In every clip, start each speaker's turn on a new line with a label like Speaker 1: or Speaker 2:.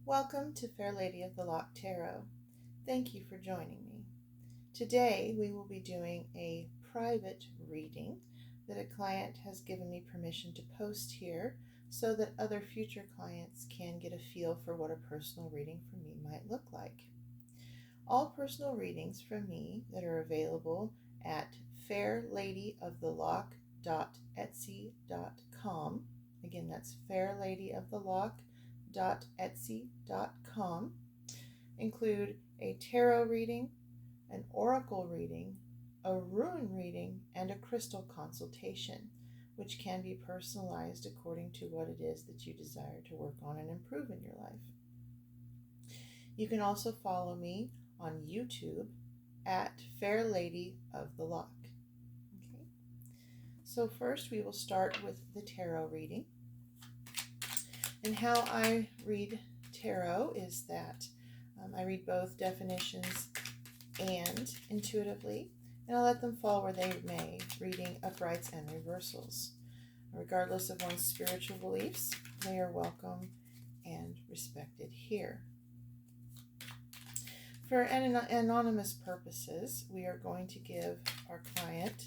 Speaker 1: Welcome to Fair Lady of the Loch Tarot. Thank you for joining me. Today we will be doing a private reading that a client has given me permission to post here so that other future clients can get a feel for what a personal reading from me might look like. All personal readings from me that are available at fairladyoftheloch.etsy.com. Again, that's fairladyoftheloch.etsy.com. Include a tarot reading, an oracle reading, a rune reading, and a crystal consultation, which can be personalized according to what it is that you desire to work on and improve in your life. You can also follow me on YouTube at Fair Lady of the Loch. Okay. So first we will start with the tarot reading. And how I read tarot is that I read both definitions and intuitively, and I let them fall where they may, reading uprights and reversals. Regardless of one's spiritual beliefs, they are welcome and respected here. For anonymous purposes, we are going to give our client,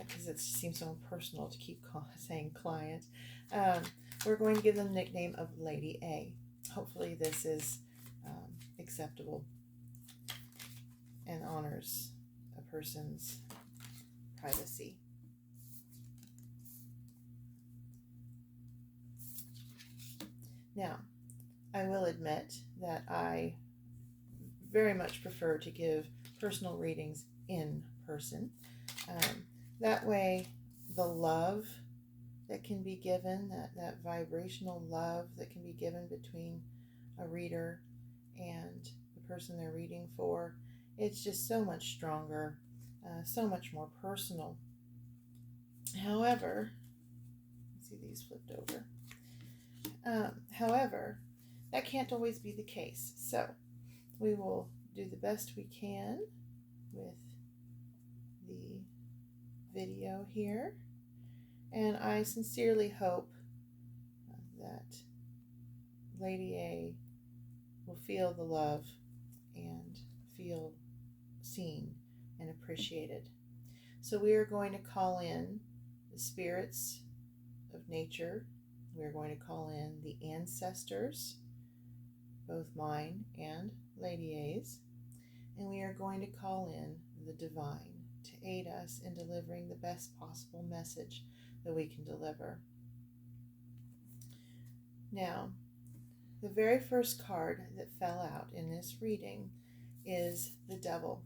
Speaker 1: because it seems so impersonal to keep saying client, we're going to give them the nickname of Lady A. Hopefully this is acceptable and honors a person's privacy. Now, I will admit that I very much prefer to give personal readings in person. That way, the love that can be given, that vibrational love that can be given between a reader and the person they're reading for, it's just so much stronger, so much more personal. However, let's see these flipped over. However, that can't always be the case. So we will do the best we can with the video here. And I sincerely hope that Lady A will feel the love and feel seen and appreciated. So we are going to call in the spirits of nature. We are going to call in the ancestors, both mine and Lady A's, and we are going to call in the divine to aid us in delivering the best possible message that we can deliver. Now, the very first card that fell out in this reading is the Devil.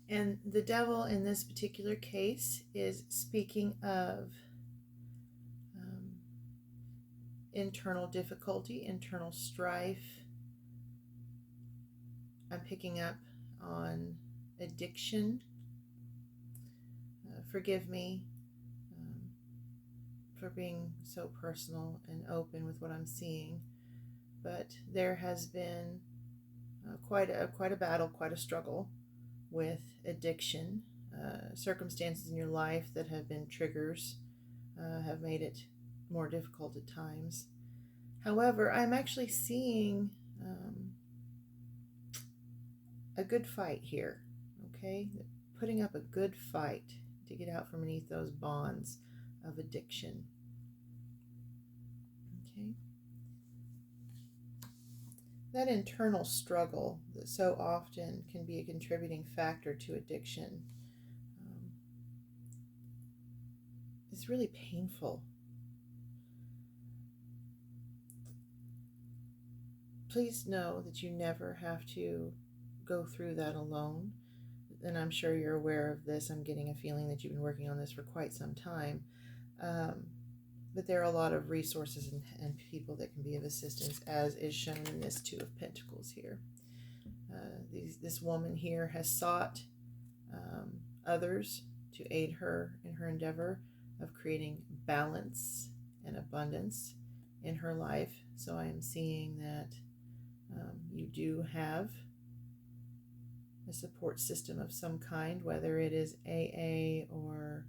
Speaker 1: And the Devil in this particular case is speaking of internal difficulty, internal strife. I'm picking up on addiction. Forgive me for being so personal and open with what I'm seeing, but there has been quite a battle, quite a struggle with addiction. Circumstances in your life that have been triggers have made it more difficult at times. However, I'm actually seeing a good fight here, okay? Putting up a good fight to get out from beneath those bonds of addiction. Okay? That internal struggle that so often can be a contributing factor to addiction is really painful. Please know that you never have to go through that alone. And I'm sure you're aware of this. I'm getting a feeling that you've been working on this for quite some time. But there are a lot of resources and people that can be of assistance, as is shown in this Two of Pentacles here. This woman here has sought others to aid her in her endeavor of creating balance and abundance in her life. So I am seeing that you do have a support system of some kind, whether it is AA or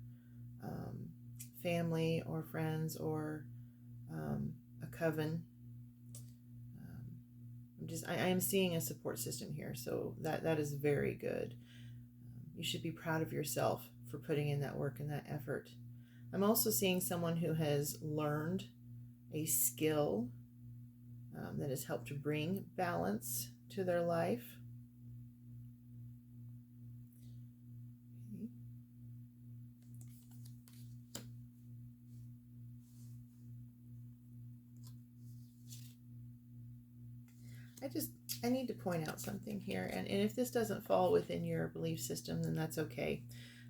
Speaker 1: family or friends or a coven I am seeing a support system here, so that is very good. You should be proud of yourself for putting in that work and that effort. I'm also seeing someone who has learned a skill that has helped to bring balance to their life. I need to point out something here, and if this doesn't fall within your belief system, then that's okay.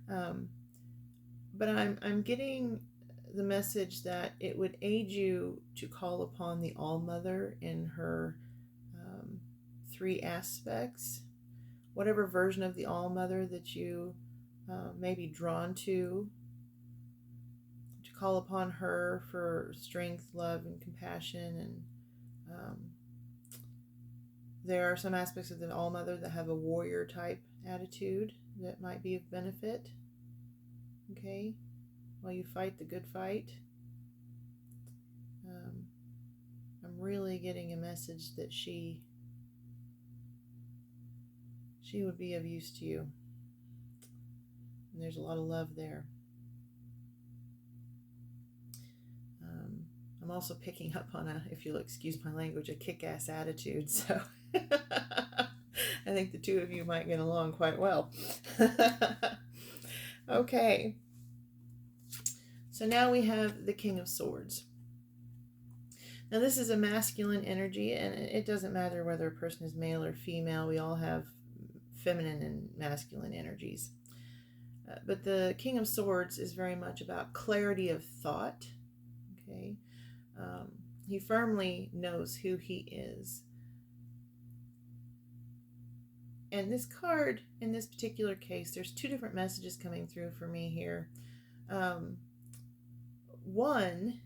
Speaker 1: But I'm getting the message that it would aid you to call upon the All-Mother in her 3 aspects, whatever version of the All-Mother that you may be drawn to call upon her for strength, love, and compassion. And there are some aspects of the All-Mother that have a warrior type attitude that might be of benefit. Okay, while you fight the good fight. I'm really getting a message that she would be of use to you. And there's a lot of love there. I'm also picking up on if you'll excuse my language, a kick-ass attitude. So I think the two of you might get along quite well. Okay. So now we have the King of Swords. Now this is a masculine energy, and it doesn't matter whether a person is male or female. We all have feminine and masculine energies. But the King of Swords is very much about clarity of thought. Okay. He firmly knows who he is. And this card, in this particular case, there's 2 different messages coming through for me here. One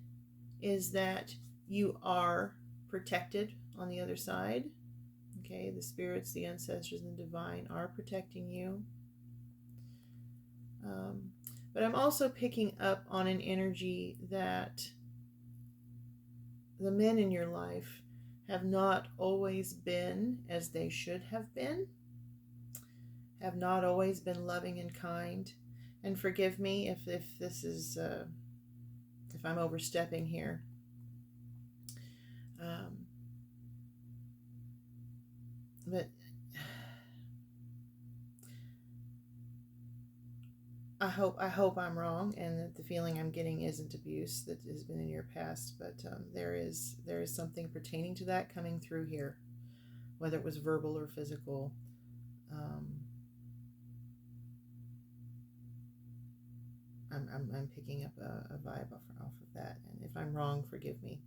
Speaker 1: is that you are protected on the other side. Okay, the spirits, the ancestors, and the divine are protecting you. But I'm also picking up on an energy that the men in your life have not always been as they should have been, have not always been loving and kind. And forgive me if this is, if I'm overstepping here. But I hope I'm wrong, and that the feeling I'm getting isn't abuse that has been in your past. But there is something pertaining to that coming through here, whether it was verbal or physical. I'm picking up a vibe off of that, and if I'm wrong, forgive me.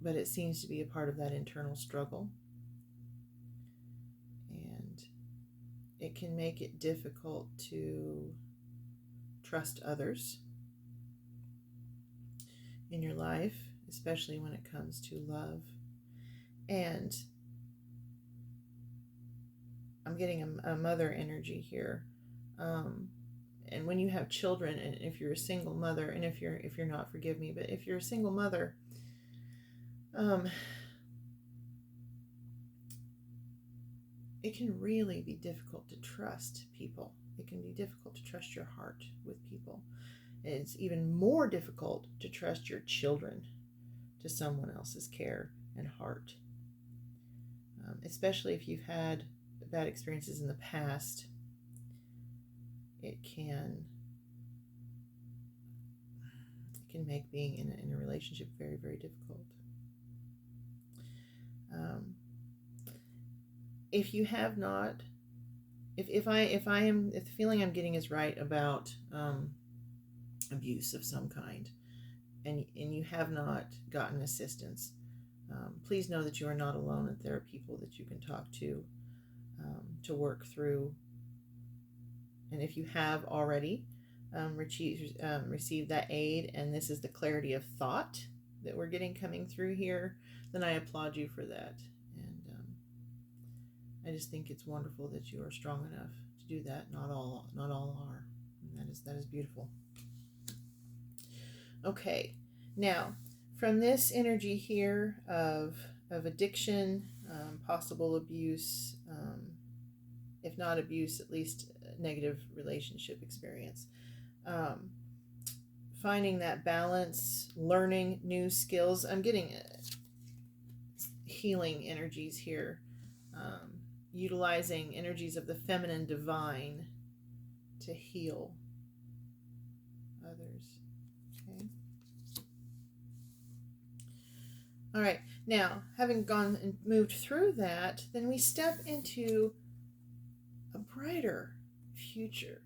Speaker 1: But it seems to be a part of that internal struggle. And it can make it difficult to trust others in your life, especially when it comes to love. And I'm getting a mother energy here. And when you have children, and if you're a single mother, and if you're not, forgive me, but if you're a single mother, it can really be difficult to trust people. It can be difficult to trust your heart with people. And it's even more difficult to trust your children to someone else's care and heart. Especially if you've had bad experiences in the past, it can make being in a relationship very, very difficult. If you have not, if the feeling I'm getting is right about abuse of some kind, and you have not gotten assistance, please know that you are not alone, that there are people that you can talk to work through. And if you have already received that aid, and this is the clarity of thought that we're getting coming through here, then I applaud you for that. And I just think it's wonderful that you are strong enough to do that. Not all are. And that is beautiful. Okay, now from this energy here of addiction, possible abuse, if not abuse, at least a negative relationship experience. Finding that balance, learning new skills. I'm getting healing energies here, utilizing energies of the feminine divine to heal others. Okay. All right. Now, having gone and moved through that, then we step into a brighter future.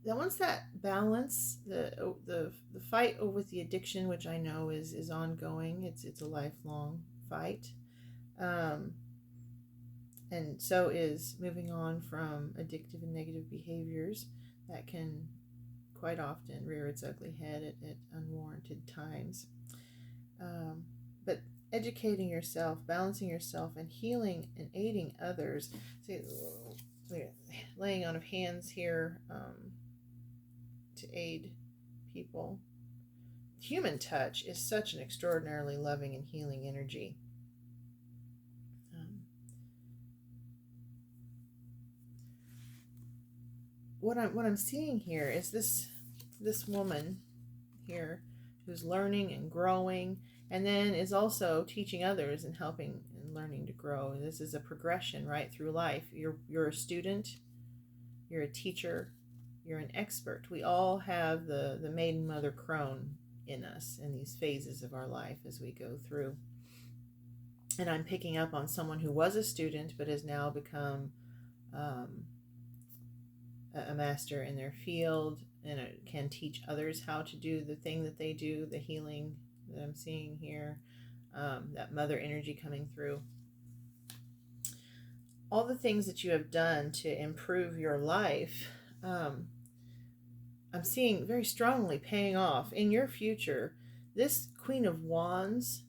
Speaker 1: Now, once that balance, the fight over the addiction, which I know is ongoing, it's a lifelong fight, and so is moving on from addictive and negative behaviors that can quite often rear its ugly head at unwarranted times. But educating yourself, balancing yourself, and healing and aiding others. See, laying on of hands here to aid people. Human touch is such an extraordinarily loving and healing energy. What I'm seeing here is this woman here who's learning and growing, and then is also teaching others and helping and learning to grow. This is a progression right through life. You're a student, you're a teacher, you're an expert. We all have the maiden mother crone in us in these phases of our life as we go through. And I'm picking up on someone who was a student but has now become a master in their field and can teach others how to do the thing that they do, the healing that I'm seeing here, that mother energy coming through. All the things that you have done to improve your life, I'm seeing very strongly paying off in your future. This Queen of Wands,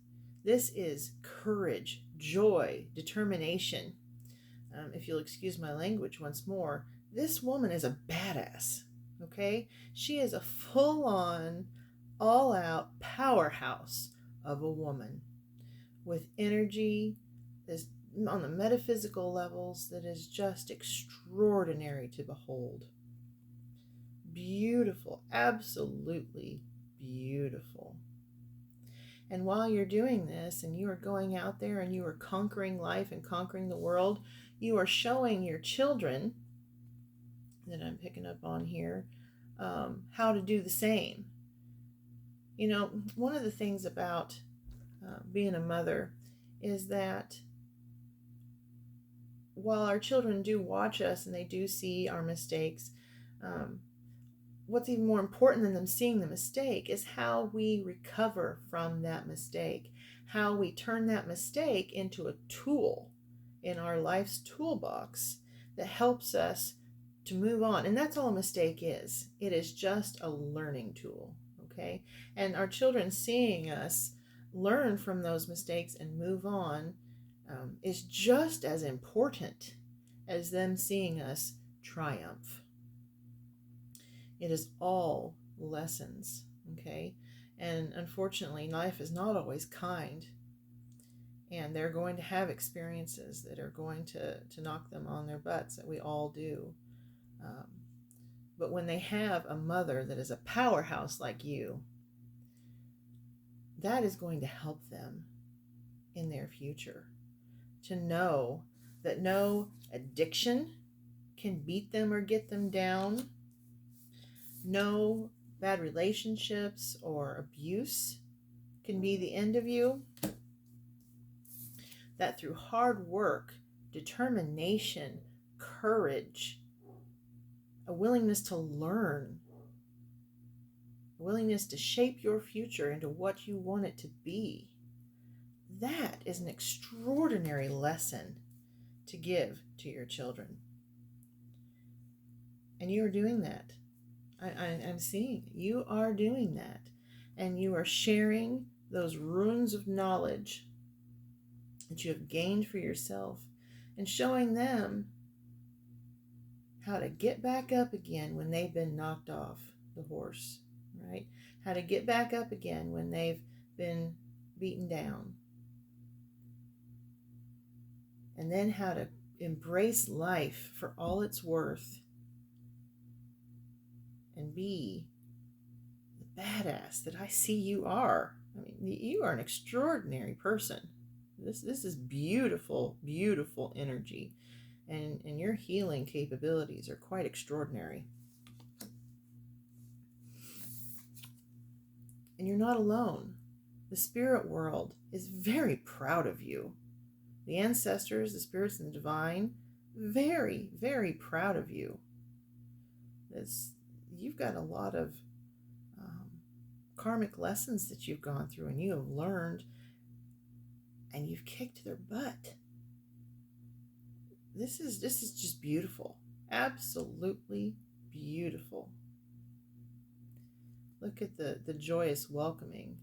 Speaker 1: this is courage, joy, determination. If you'll excuse my language once more, this woman is a badass, okay? She is a full-on, all-out powerhouse of a woman with energy that's on the metaphysical levels that is just extraordinary to behold. Beautiful, absolutely beautiful. And while you're doing this and you are going out there and you are conquering life and conquering the world, you are showing your children that I'm picking up on here how to do the same. You know, one of the things about being a mother is that while our children do watch us and they do see our mistakes, what's even more important than them seeing the mistake is how we recover from that mistake, how we turn that mistake into a tool in our life's toolbox that helps us to move on. And that's all a mistake is. It is just a learning tool, okay? And our children seeing us learn from those mistakes and move on is just as important as them seeing us triumph. It is all lessons, okay? And unfortunately, life is not always kind. And they're going to have experiences that are going to knock them on their butts, that we all do. But when they have a mother that is a powerhouse like you, that is going to help them in their future. To know that no addiction can beat them or get them down. No bad relationships or abuse can be the end of you. That through hard work, determination, courage, a willingness to learn, a willingness to shape your future into what you want it to be, that is an extraordinary lesson to give to your children. And you are doing that. I'm seeing you are doing that. And you are sharing those runes of knowledge that you have gained for yourself and showing them how to get back up again when they've been knocked off the horse, right? How to get back up again when they've been beaten down, and then how to embrace life for all it's worth and be the badass that I see you are. I mean, you are an extraordinary person. This is beautiful, beautiful energy, and your healing capabilities are quite extraordinary. And you're not alone. The spirit world is very proud of you. The ancestors, the spirits, and the divine, very, very proud of you. You've got a lot of karmic lessons that you've gone through and you have learned, and you've kicked their butt. This is just beautiful. Absolutely beautiful. Look at the joyous welcoming.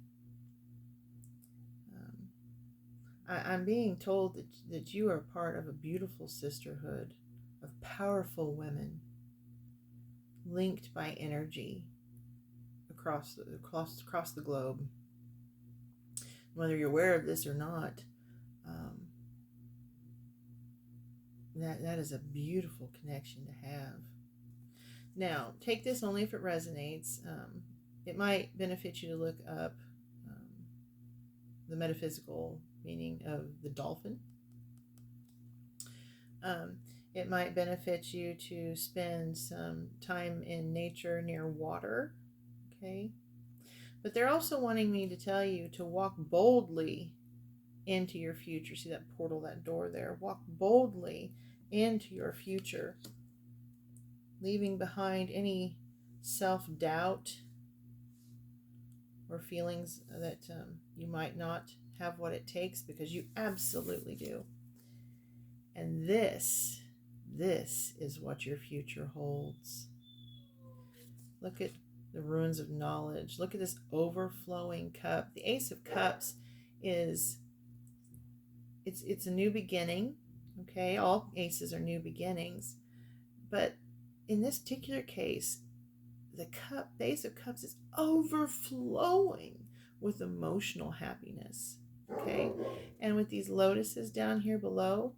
Speaker 1: I'm being told that you are part of a beautiful sisterhood of powerful women linked by energy across the globe. Whether you're aware of this or not, that is a beautiful connection to have. Now, take this only if it resonates. It might benefit you to look up the metaphysical meaning of the dolphin. It might benefit you to spend some time in nature near water, okay? But they're also wanting me to tell you to walk boldly into your future. See that portal, that door there? Walk boldly into your future, leaving behind any self-doubt or feelings that you might not have what it takes, because you absolutely do. And this is what your future holds. Look at the runes of knowledge. Look at this overflowing cup. The Ace of Cups it's a new beginning. Okay, all aces are new beginnings, but in this particular case, the Ace of Cups is overflowing with emotional happiness. Okay, and with these lotuses down here below,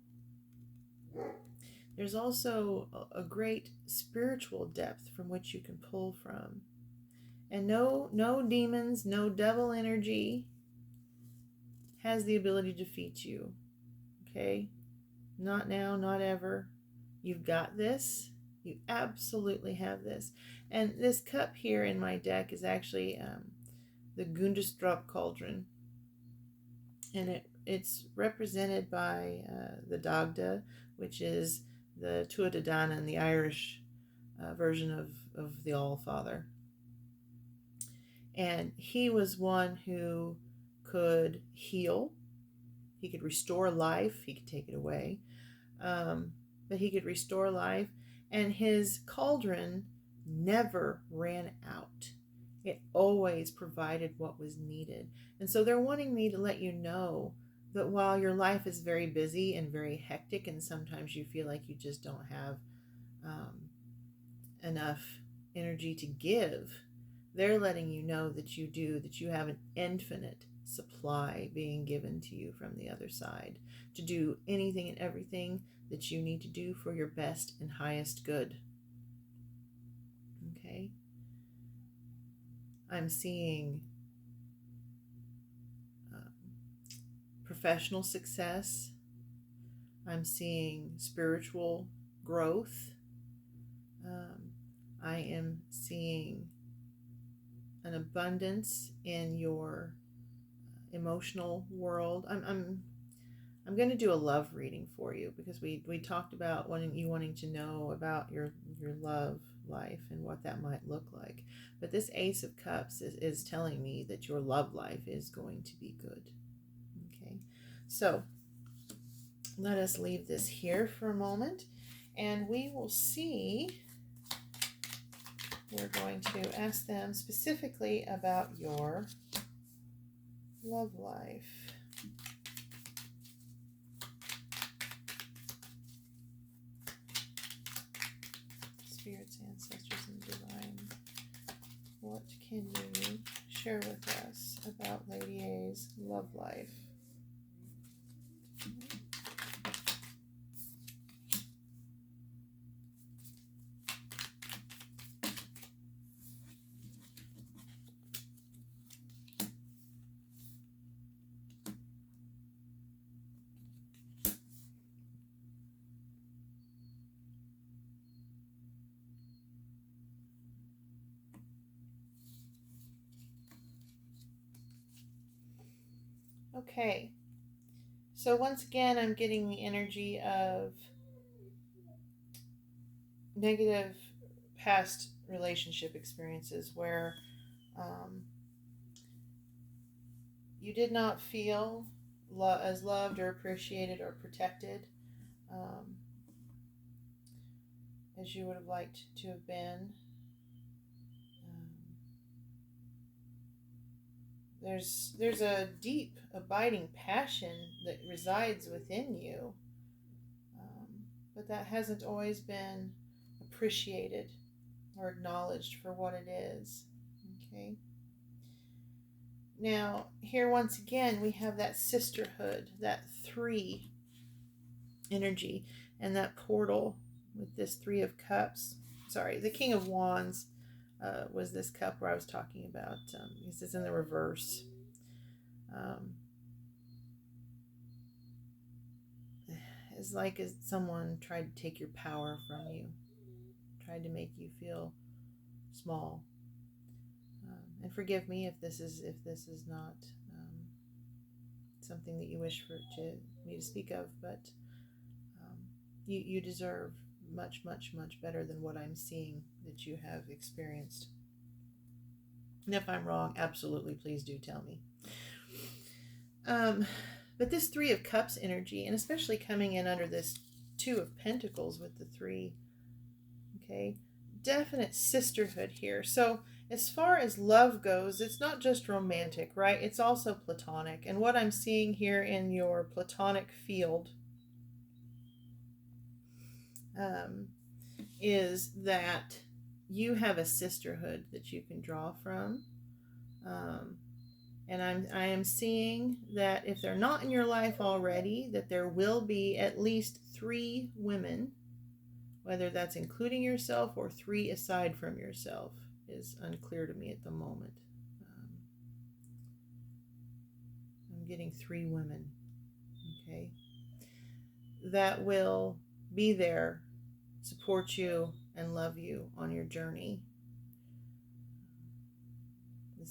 Speaker 1: there's also a great spiritual depth from which you can pull from. And no demons, no devil energy has the ability to defeat you. Okay? Not now, not ever. You've got this. You absolutely have this. And this cup here in my deck is actually the Gundestrup cauldron. And it's represented by the Dagda, which is the Tuatha in the Irish version of the All-Father. And he was one who could heal. He could restore life. He could take it away. But he could restore life. And his cauldron never ran out. It always provided what was needed. And so they're wanting me to let you know that while your life is very busy and very hectic, and sometimes you feel like you just don't have enough energy to give, they're letting you know that you do, that you have an infinite supply being given to you from the other side to do anything and everything that you need to do for your best and highest good. Okay? I'm seeing professional success. I'm seeing spiritual growth. I am seeing an abundance in your emotional world. I'm going to do a love reading for you, because we talked about wanting to know about your love life and what that might look like. But this Ace of Cups is telling me that your love life is going to be good. Okay, so let us leave this here for a moment, and we will see. We're going to ask them specifically about your love life. Spirits, ancestors, and divine, what can you share with us about Lady A's love life. Okay, so once again, I'm getting the energy of negative past relationship experiences where you did not feel as loved or appreciated or protected um, as you would have liked to have been. There's a deep, abiding passion that resides within you, but that hasn't always been appreciated or acknowledged for what it is. Okay. Now, here once again, we have that sisterhood, that 3 energy, and that portal with this 3 of Cups. Sorry, the King of Wands was this cup where I was talking about. This is in the reverse. It's like as someone tried to take your power from you, tried to make you feel small. And forgive me if this is not something that you wish me to speak of, but you deserve much, much, much better than what I'm seeing that you have experienced. And if I'm wrong, absolutely, please do tell me. But this 3 of Cups energy, and especially coming in under this 2 of Pentacles with the 3, okay, definite sisterhood here. So as far as love goes, it's not just romantic, right? It's also platonic. And what I'm seeing here in your platonic field is that you have a sisterhood that you can draw from. And I am seeing that if they're not in your life already, that there will be at least 3 women, whether that's including yourself or 3 aside from yourself is unclear to me at the moment. I'm getting 3 women, okay, that will be there, support you, and love you on your journey.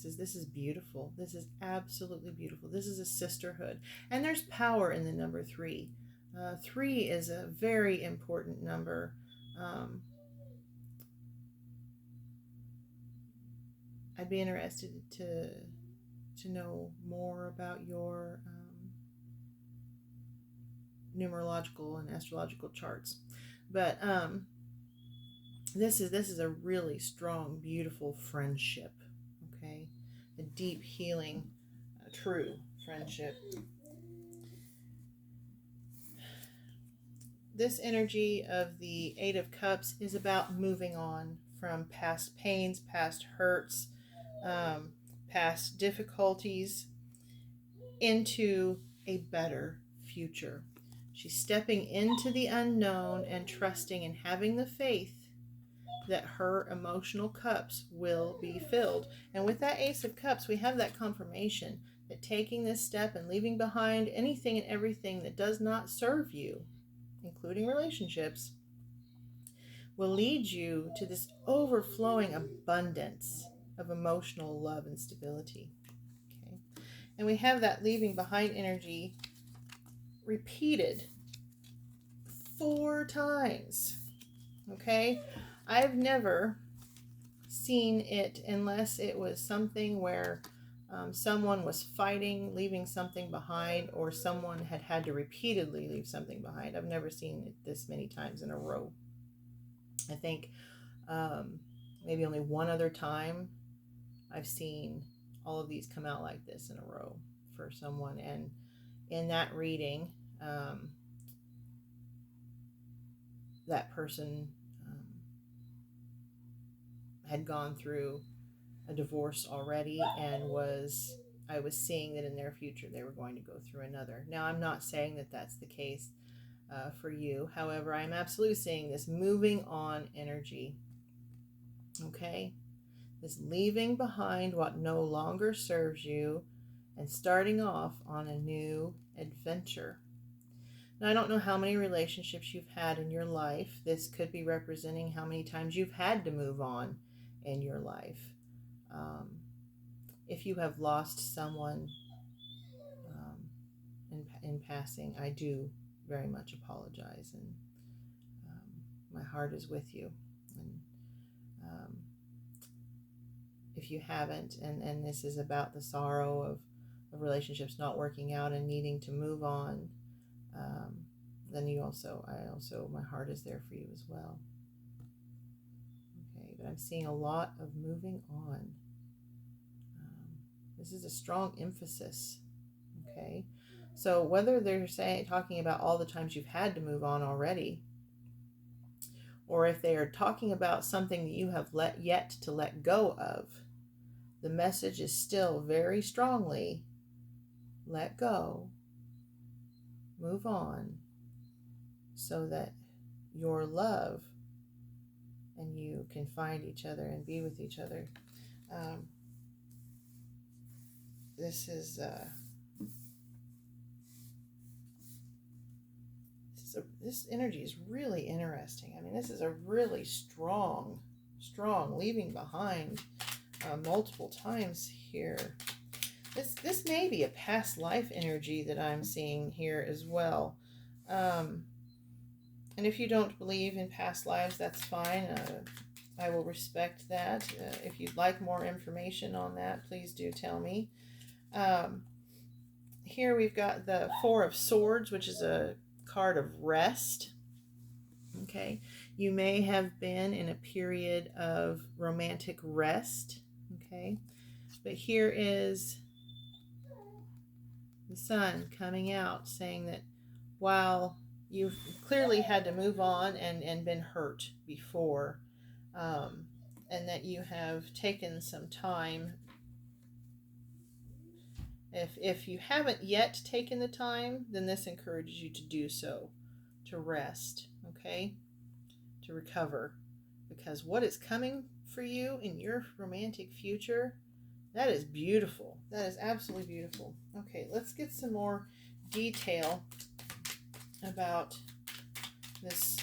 Speaker 1: This is beautiful. This is absolutely beautiful. This is a sisterhood. And there's power in the number 3. 3 is a very important number. I'd be interested to know more about your numerological and astrological charts. But this is a really strong, beautiful friendship. Okay, a deep, healing, true friendship. This energy of the 8 of Cups is about moving on from past pains, past hurts, past difficulties into a better future. She's stepping into the unknown and trusting and having the faith that her emotional cups will be filled. And with that Ace of Cups, we have that confirmation that taking this step and leaving behind anything and everything that does not serve you, including relationships, will lead you to this overflowing abundance of emotional love and stability. Okay. And we have that leaving behind energy repeated 4 times. Okay? I've never seen it unless it was something where someone was fighting, leaving something behind, or someone had to repeatedly leave something behind. I've never seen it this many times in a row. I think maybe only one other time I've seen all of these come out like this in a row for someone. And in that reading, that person had gone through a divorce already and was I was seeing that in their future they were going to go through another. Now, I'm not saying that that's the case for you. However, I'm absolutely seeing this moving on energy. Okay? This leaving behind what no longer serves you and starting off on a new adventure. Now, I don't know how many relationships you've had in your life. This could be representing how many times you've had to move on in your life. If you have lost someone in passing, I do very much apologize, and my heart is with you. And if you haven't, and this is about the sorrow of relationships not working out and needing to move on, then my heart is there for you as well. Okay, but I'm seeing a lot of moving on. This is a strong emphasis. Okay, so whether they're talking about all the times you've had to move on already, or if they are talking about something that you have yet to let go of, the message is still very strongly: let go, move on, so that your love and you can find each other and be with each other. This energy is really interesting. I mean, this is a really strong leaving behind multiple times here. This may be a past life energy that I'm seeing here as well. And if you don't believe in past lives, that's fine. I will respect that. If you'd like more information on that, please do tell me. Here we've got the Four of Swords, which is a card of rest. Okay, you may have been in a period of romantic rest. Okay, but here is the Sun coming out saying that while you've clearly had to move on and been hurt before, and that you have taken some time, if you haven't yet taken the time, then this encourages you to do so, to rest, okay, to recover, because what is coming for you in your romantic future, that is beautiful. That is absolutely beautiful. Okay, let's get some more detail about this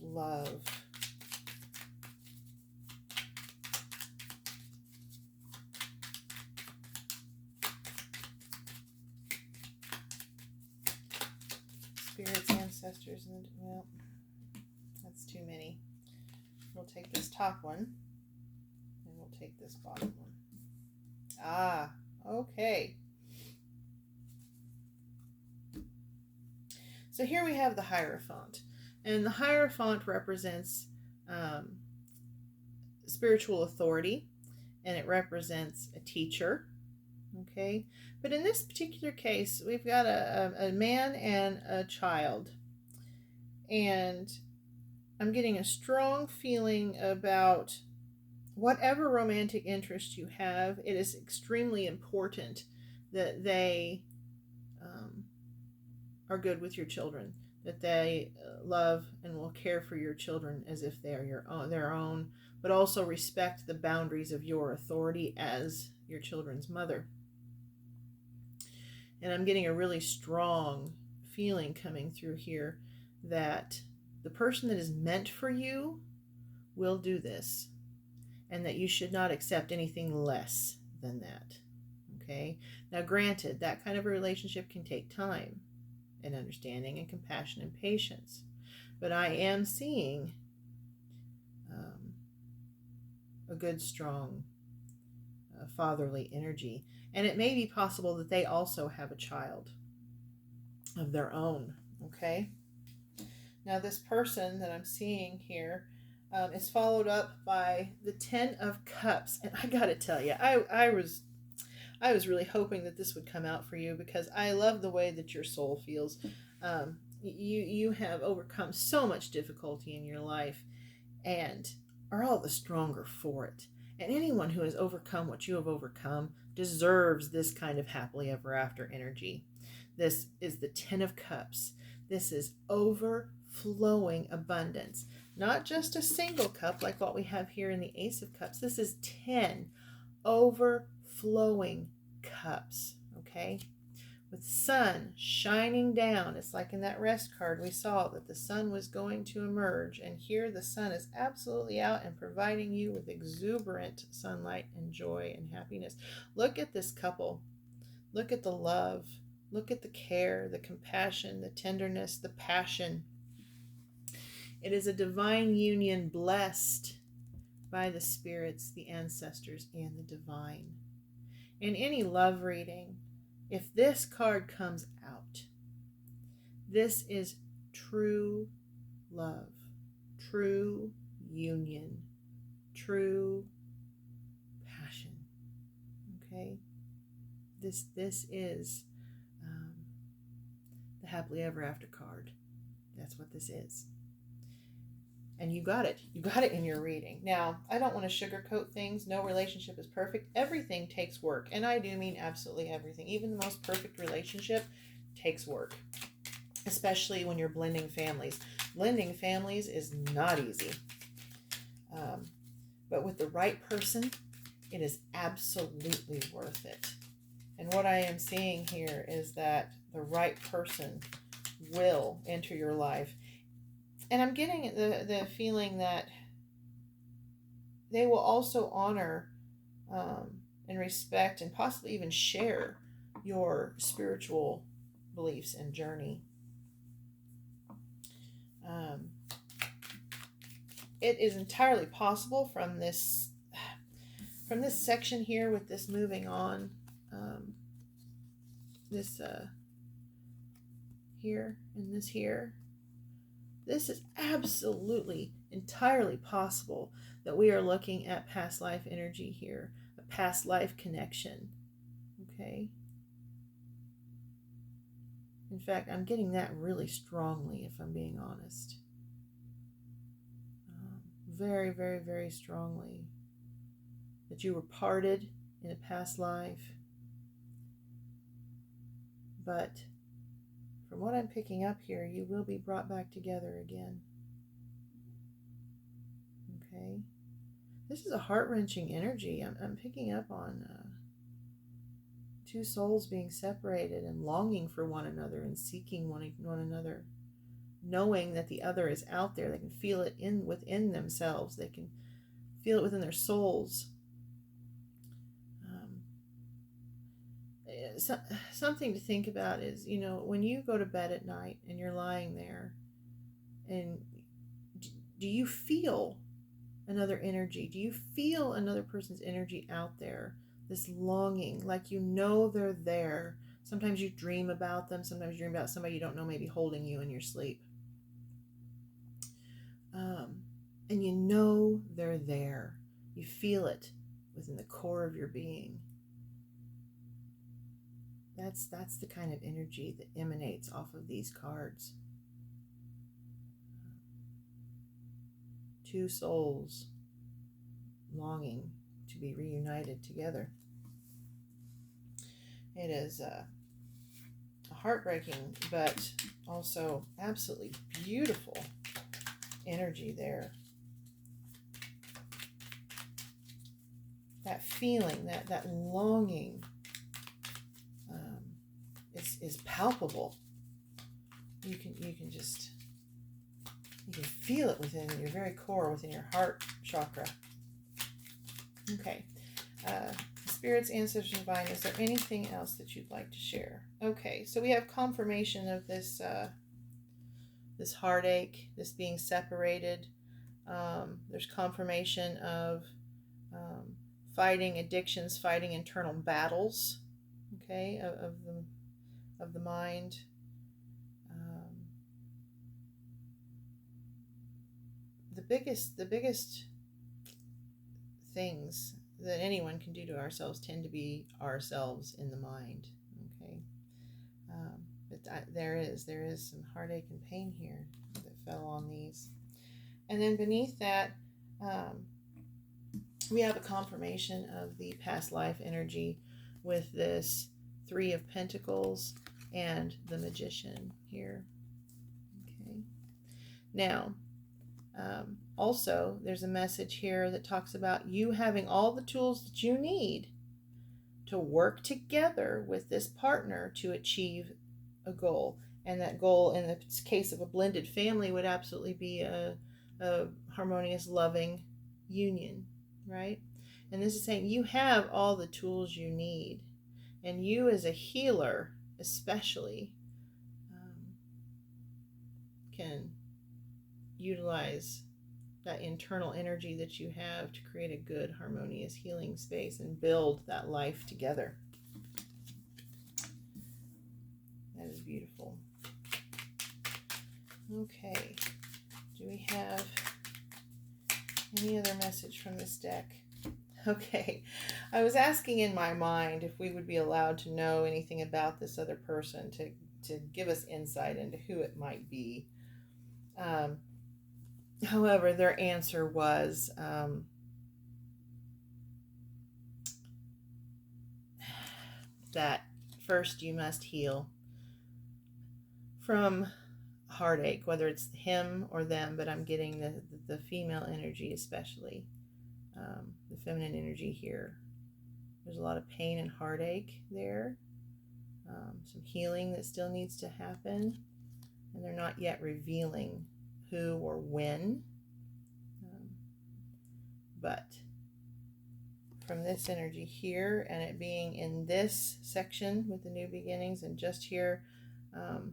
Speaker 1: love. Spirits, ancestors, and, well, that's too many. We'll take this top one, and we'll take this bottom one. Ah, okay. So here we have the Hierophant, and the Hierophant represents spiritual authority, and it represents a teacher. Okay, but in this particular case, we've got a man and a child, and I'm getting a strong feeling about whatever romantic interest you have. It is extremely important that they are good with your children, that they love and will care for your children as if they are their own, but also respect the boundaries of your authority as your children's mother. And I'm getting a really strong feeling coming through here that the person that is meant for you will do this, and that you should not accept anything less than that. Okay? Now, granted, that kind of a relationship can take time and understanding and compassion and patience, but I am seeing a good, strong, fatherly energy. And it may be possible that they also have a child of their own. Okay? Now, this person that I'm seeing here is followed up by the Ten of Cups. And I gotta tell you, I was really hoping that this would come out for you, because I love the way that your soul feels. You have overcome so much difficulty in your life and are all the stronger for it. And anyone who has overcome what you have overcome deserves this kind of happily ever after energy. This is the Ten of Cups. This is overflowing abundance. Not just a single cup like what we have here in the Ace of Cups. This is 10 overflowing cups, okay? With sun shining down. It's like in that rest card we saw that the sun was going to emerge, and here the sun is absolutely out and providing you with exuberant sunlight and joy and happiness. Look at this couple. Look at the love. Look at the care, the compassion, the tenderness, the passion. It is a divine union blessed by the spirits, the ancestors, and the divine. In any love reading, if this card comes out, this is true love, true union, true passion. Okay? This is the happily ever after card. That's what this is. And you got it. You got it in your reading. Now, I don't want to sugarcoat things. No relationship is perfect. Everything takes work. And I do mean absolutely everything. Even the most perfect relationship takes work. Especially when you're blending families. Blending families is not easy. But with the right person, it is absolutely worth it. And what I am seeing here is that the right person will enter your life. And I'm getting the feeling that they will also honor and respect and possibly even share your spiritual beliefs and journey. It is entirely possible from this section here with this moving on, this here and this here. This is absolutely, entirely possible that we are looking at past life energy here, a past life connection, okay? In fact, I'm getting that really strongly, if I'm being honest. Very, very, very strongly. That you were parted in a past life. But from what I'm picking up here, you will be brought back together again. Okay? This is a heart-wrenching energy. I'm picking up on two souls being separated and longing for one another and seeking one another, knowing that the other is out there. They can feel it within themselves. They can feel it within their souls. Something to think about is, when you go to bed at night and you're lying there, and do you feel another energy? Do you feel another person's energy out there? This longing, like they're there. Sometimes you dream about them. Sometimes you dream about somebody you don't know maybe holding you in your sleep. And they're there. You feel it within the core of your being. That's the kind of energy that emanates off of these cards. Two souls longing to be reunited together. It is a heartbreaking, but also absolutely beautiful energy there. That feeling, that longing is palpable. You can feel it within your very core, within your heart chakra. Okay. Spirits, ancestors, divine, is there anything else that you'd like to share? Okay, so we have confirmation of this this heartache, this being separated. There's confirmation of fighting addictions, fighting internal battles, okay, of the mind. The biggest things that anyone can do to ourselves tend to be ourselves in the mind. Okay, but there is some heartache and pain here that fell on these, and then beneath that, We have a confirmation of the past life energy with this Three of Pentacles and the Magician here. Okay. Now, also, there's a message here that talks about you having all the tools that you need to work together with this partner to achieve a goal. And that goal, in the case of a blended family, would absolutely be a harmonious, loving union, right? And this is saying you have all the tools you need. And you, as a healer, especially, can utilize that internal energy that you have to create a good, harmonious, healing space and build that life together. That is beautiful. Okay, do we have any other message from this deck? Okay, I was asking in my mind if we would be allowed to know anything about this other person to give us insight into who it might be. However, their answer was that first you must heal from heartache, whether it's him or them, but I'm getting the female energy especially, the feminine energy here. There's a lot of pain and heartache there, some healing that still needs to happen, and they're not yet revealing who or when, but from this energy here and it being in this section with the new beginnings and just here, I'm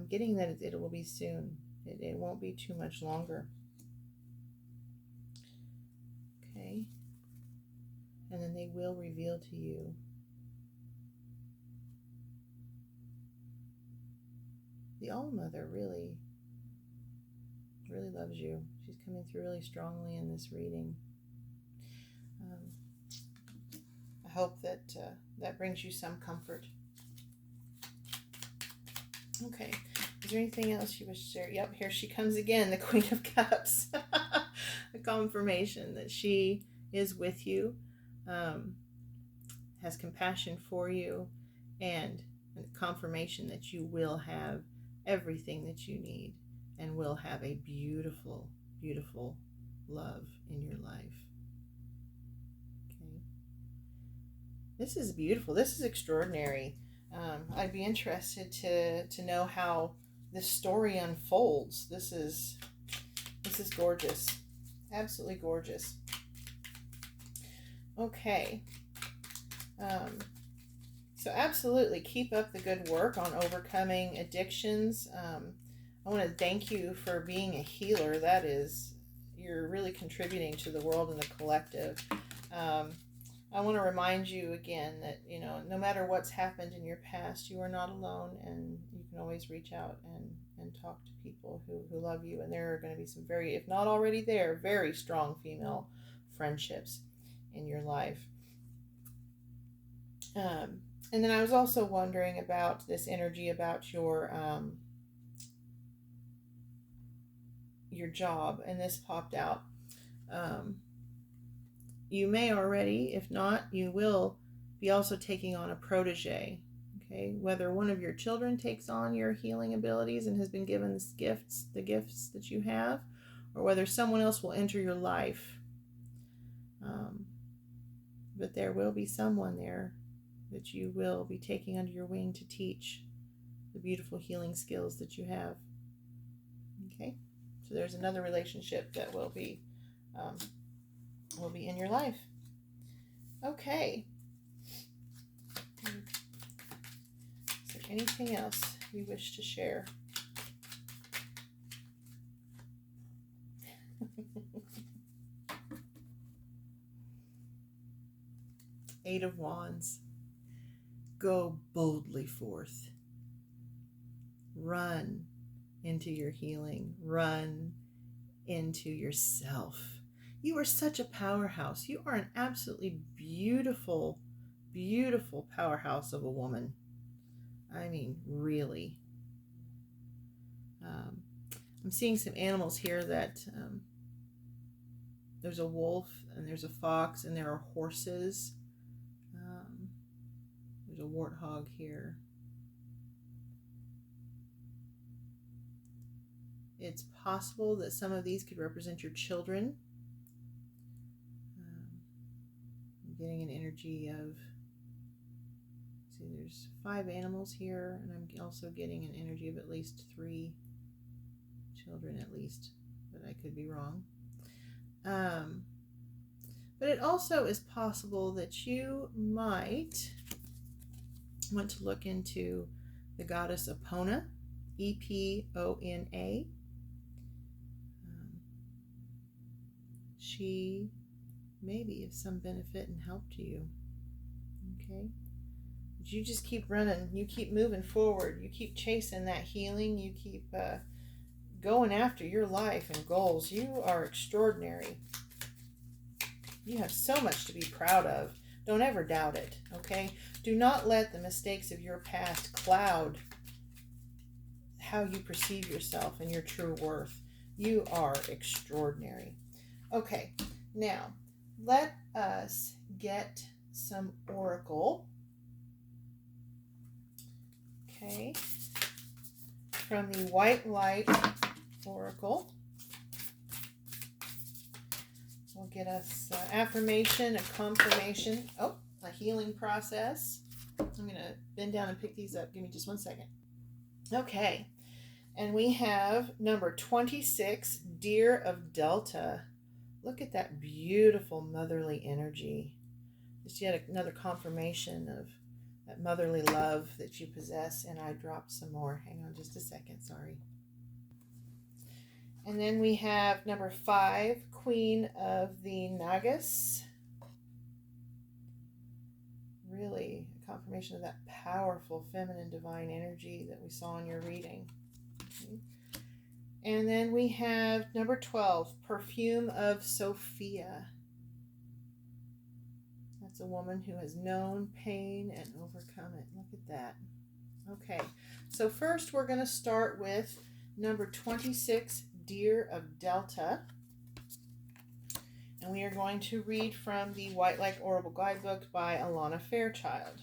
Speaker 1: getting that it will be soon. It won't be too much longer. Okay. And then they will reveal to you the All-Mother really loves you. She's coming through really strongly in this reading. I hope that that brings you some comfort. Okay, is there anything else you wish to share? Yep, here she comes again, the Queen of Cups. A confirmation that she is with you, has compassion for you, and a confirmation that you will have everything that you need and will have a beautiful, beautiful love in your life. Okay. This is beautiful. This is extraordinary. I'd be interested to know how this story unfolds. This is gorgeous. Absolutely gorgeous. Okay. So absolutely keep up the good work on overcoming addictions. I want to thank you for being a healer. That is, you're really contributing to the world and the collective. I want to remind you again that, no matter what's happened in your past, you are not alone, and you can always reach out and talk to people who love you. And there are going to be some very, if not already there, very strong female friendships in your life. And then I was also wondering about this energy about your job, and this popped out. You may already, if not, you will be also taking on a protege. Okay, whether one of your children takes on your healing abilities and has been given the gifts that you have, or whether someone else will enter your life. But there will be someone there that you will be taking under your wing to teach the beautiful healing skills that you have. Okay, so there's another relationship that will be in your life. Okay. Is there anything else you wish to share? Eight of Wands. Go boldly forth. Run into your healing. Run into yourself. You are such a powerhouse. You are an absolutely beautiful, beautiful powerhouse of a woman. I mean, really. I'm seeing some animals here that there's a wolf and there's a fox and there are horses. There's a warthog here. It's possible that some of these could represent your children. I'm getting an energy of, see, there's 5 animals here, and I'm also getting an energy of at least 3 children at least, but I could be wrong. But it also is possible that you might want to look into the goddess Epona, Epona. She may be of some benefit and help to you. Okay? But you just keep running. You keep moving forward. You keep chasing that healing. You keep going after your life and goals. You are extraordinary. You have so much to be proud of. Don't ever doubt it, okay? Do not let the mistakes of your past cloud how you perceive yourself and your true worth. You are extraordinary. Okay, now let us get some oracle. Okay, from the White Light Oracle. Will get us affirmation, a confirmation, a healing process. I'm going to bend down and pick these up. Give me just 1 second. Okay, and we have number 26, Deer of Delta. Look at that beautiful motherly energy. Just yet another confirmation of that motherly love that you possess. And I dropped some more. Hang on just a second, sorry. And then we have number 5, Queen of the Nagas. Really a confirmation of that powerful feminine divine energy that we saw in your reading. Okay. And then we have number 12, Perfume of Sophia. That's a woman who has known pain and overcome it. Look at that. Okay, so first we're going to start with number 26, Deer of Delta. And we are going to read from the White Light Oracle Guidebook by Alana Fairchild.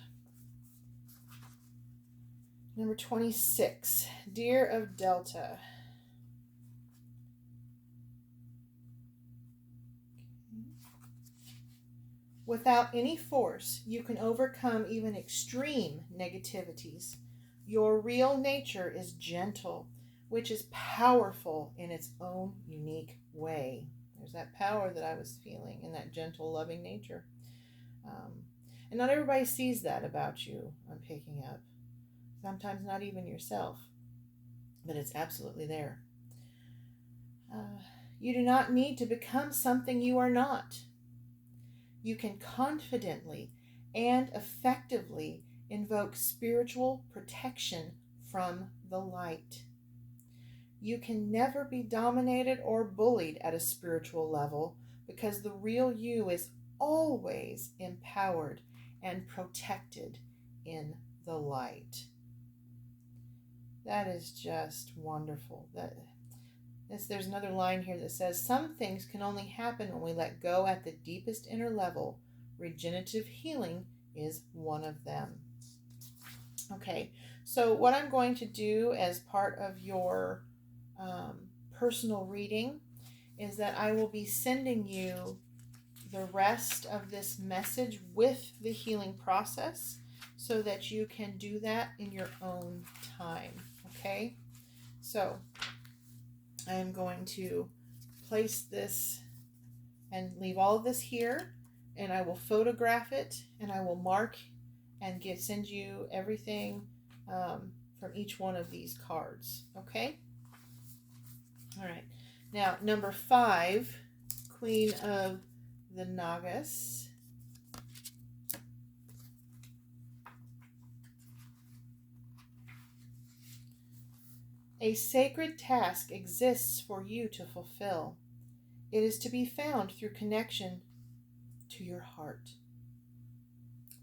Speaker 1: Number 26, Deer of Delta. Without any force, you can overcome even extreme negativities. Your real nature is gentle, which is powerful in its own unique way. There's that power that I was feeling in that gentle, loving nature. And not everybody sees that about you, I'm picking up. Sometimes not even yourself, but it's absolutely there. You do not need to become something you are not. You can confidently and effectively invoke spiritual protection from the light. You can never be dominated or bullied at a spiritual level because the real you is always empowered and protected in the light. That is just wonderful. There's another line here that says, some things can only happen when we let go at the deepest inner level. Regenerative healing is one of them. Okay, so what I'm going to do as part of your personal reading is that I will be sending you the rest of this message with the healing process so that you can do that in your own time. Okay, so I am going to place this and leave all of this here, and I will photograph it, and I will mark and send you everything from each one of these cards. Okay? All right. Now, number 5, Queen of the Nagas. A sacred task exists for you to fulfill. It is to be found through connection to your heart.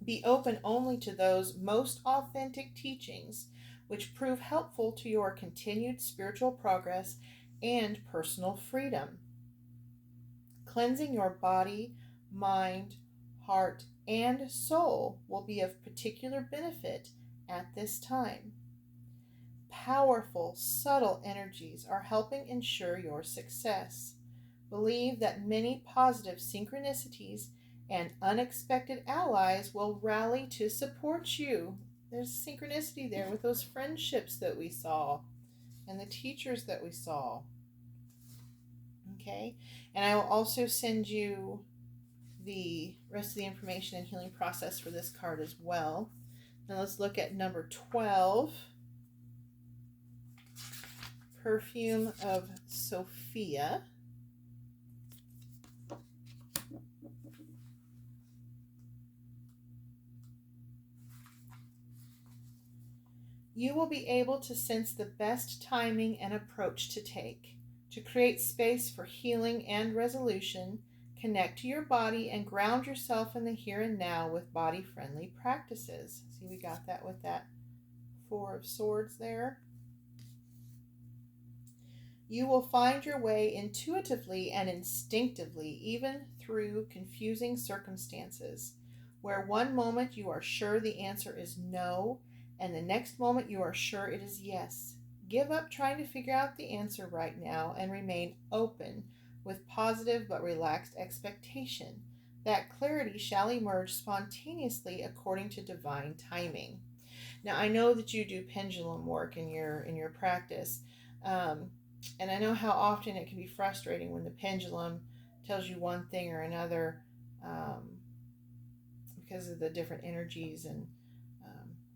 Speaker 1: Be open only to those most authentic teachings which prove helpful to your continued spiritual progress and personal freedom. cleansing your body, mind, heart, and soul will be of particular benefit at this time. Powerful, subtle energies are helping ensure your success. Believe that many positive synchronicities and unexpected allies will rally to support you. There's synchronicity there with those friendships that we saw and the teachers that we saw. Okay, and I will also send you the rest of the information and healing process for this card as well. Now let's look at number 12, Perfume of Sophia. You will be able to sense the best timing and approach to take. To create space for healing and resolution, connect to your body and ground yourself in the here and now with body-friendly practices. See, we got that with that Four of Swords there. You will find your way intuitively and instinctively, even through confusing circumstances, where one moment you are sure the answer is no, and the next moment you are sure it is yes. Give up trying to figure out the answer right now and remain open with positive but relaxed expectation. That clarity shall emerge spontaneously according to divine timing. Now, I know that you do pendulum work in your practice, and I know how often it can be frustrating when the pendulum tells you one thing or another, because of the different energies, and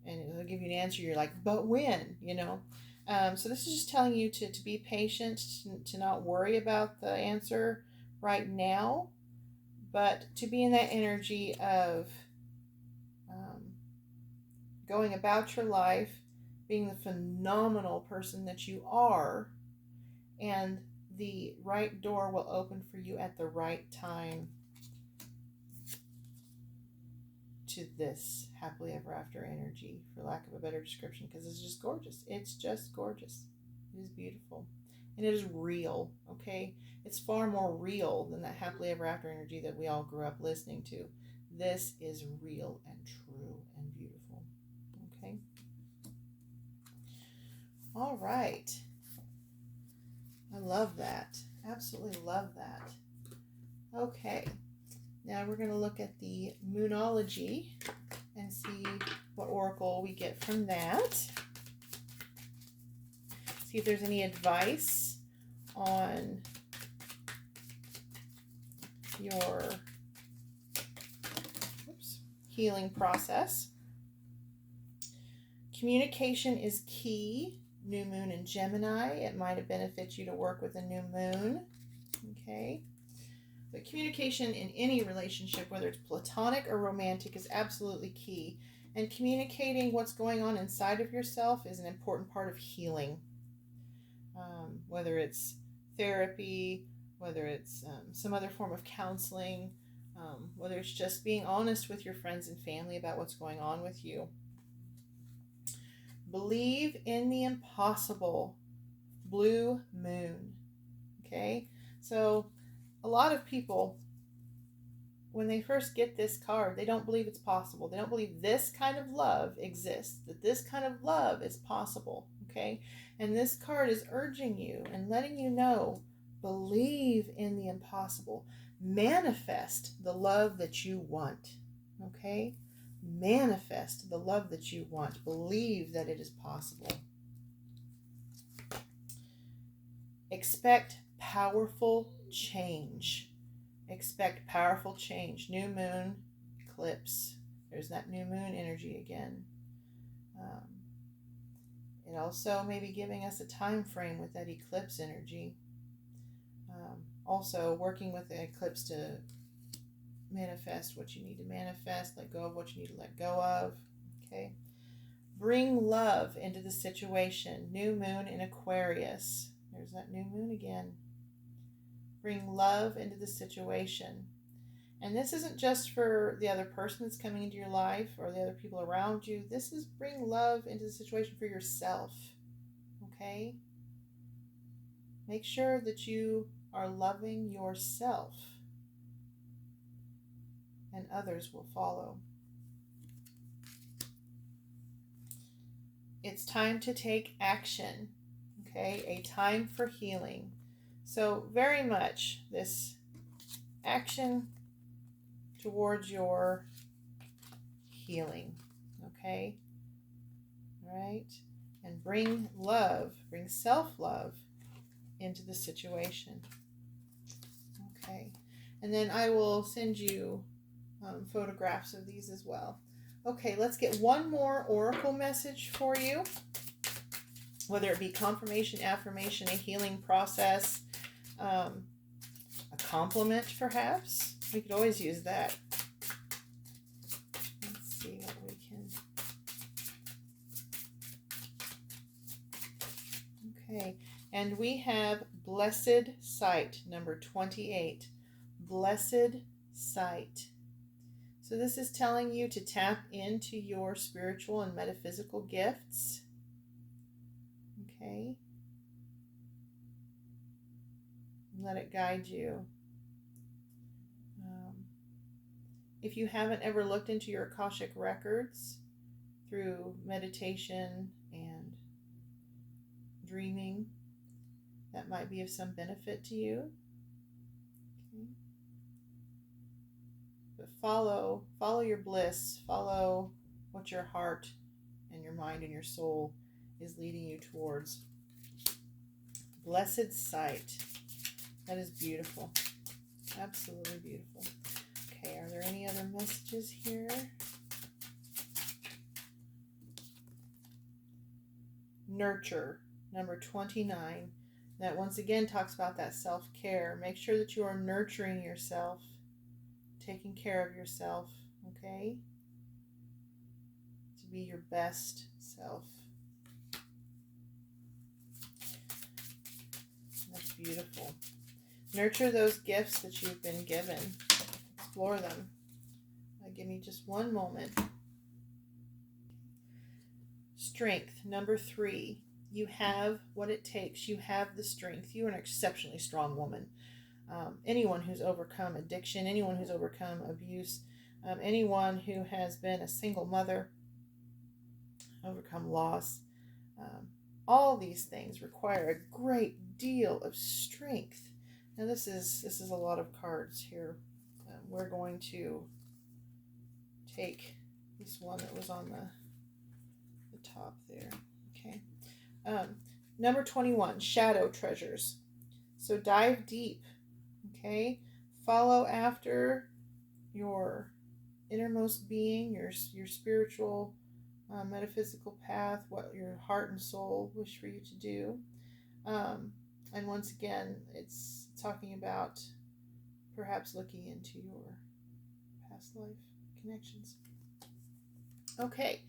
Speaker 1: it'll give you an answer. You're like, but when, So this is just telling you to be patient, to not worry about the answer right now, but to be in that energy of going about your life, being the phenomenal person that you are, and the right door will open for you at the right time to this happily ever after energy, for lack of a better description, because it's just gorgeous. It's just gorgeous. It is beautiful. And it is real, okay? It's far more real than that happily ever after energy that we all grew up listening to. This is real and true and beautiful, okay? All right. I love that. Absolutely love that. Okay. Now we're going to look at the Moonology and see what oracle we get from that. See if there's any advice on your healing process. Communication is key. New moon in Gemini. It might benefit you to work with a new moon. Okay. But communication in any relationship, whether it's platonic or romantic, is absolutely key. And communicating what's going on inside of yourself is an important part of healing. Whether it's therapy, whether it's some other form of counseling, whether it's just being honest with your friends and family about what's going on with you. Believe in the impossible. Blue moon. Okay? So a lot of people, when they first get this card, they don't believe it's possible. They don't believe this kind of love exists, that this kind of love is possible, okay? And this card is urging you and letting you know, believe in the impossible. Manifest the love that you want, okay? Manifest the love that you want. Believe that it is possible. Expect powerful change. Expect powerful change. New moon, eclipse. There's that new moon energy again. It also may be giving us a time frame with that eclipse energy. Also working with the eclipse to manifest what you need to manifest, let go of what you need to let go of. Okay. Bring love into the situation. New moon in Aquarius. There's that new moon again. Bring love into the situation. And this isn't just for the other person that's coming into your life or the other people around you. This is bring love into the situation for yourself. Okay? Make sure that you are loving yourself. and others will follow. It's time to take action, okay? A time for healing. So very much this action towards your healing, okay? All right? And bring love, bring self-love into the situation. Okay. And then I will send you photographs of these as well. Okay, let's get one more oracle message for you. Whether it be confirmation, affirmation, a healing process, a compliment perhaps. We could always use that. Let's see what we can. Okay, and we have Blessed Sight, number 28. Blessed Sight. So this is telling you to tap into your spiritual and metaphysical gifts. Okay. Let it guide you. If you haven't ever looked into your Akashic records through meditation and dreaming, that might be of some benefit to you. Okay. But follow your bliss, follow what your heart and your mind and your soul is leading you towards. Blessed Sight. That is beautiful. Absolutely beautiful. Okay, are there any other messages here? Nurture, number 29. That once again talks about that self-care. Make sure that you are nurturing yourself, taking care of yourself, okay? To be your best self. That's beautiful. Nurture those gifts that you've been given. Explore them. Give me just one moment. Strength, number 3. You have what it takes. You have the strength. You are an exceptionally strong woman. Anyone who's overcome addiction, anyone who's overcome abuse, anyone who has been a single mother, overcome loss, all these things require a great deal of strength. Now this is a lot of cards here. We're going to take this one that was on the top there. Okay. Number 21, shadow treasures. So dive deep. Okay. Follow after your innermost being, your spiritual, metaphysical path, what your heart and soul wish for you to do. And once again, it's talking about perhaps looking into your past life connections. Okay,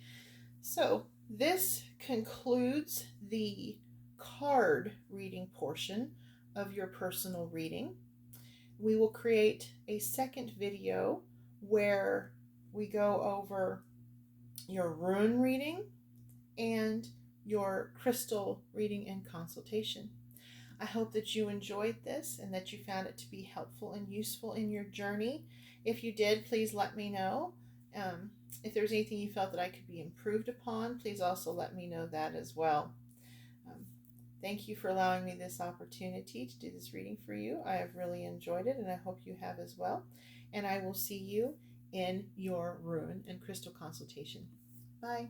Speaker 1: so this concludes the card reading portion of your personal reading. We will create a second video where we go over your rune reading and your crystal reading and consultation. I hope that you enjoyed this and that you found it to be helpful and useful in your journey. If you did, please let me know. If there's anything you felt that I could be improved upon, please also let me know that as well. Thank you for allowing me this opportunity to do this reading for you. I have really enjoyed it, and I hope you have as well. And I will see you in your rune and crystal consultation. Bye.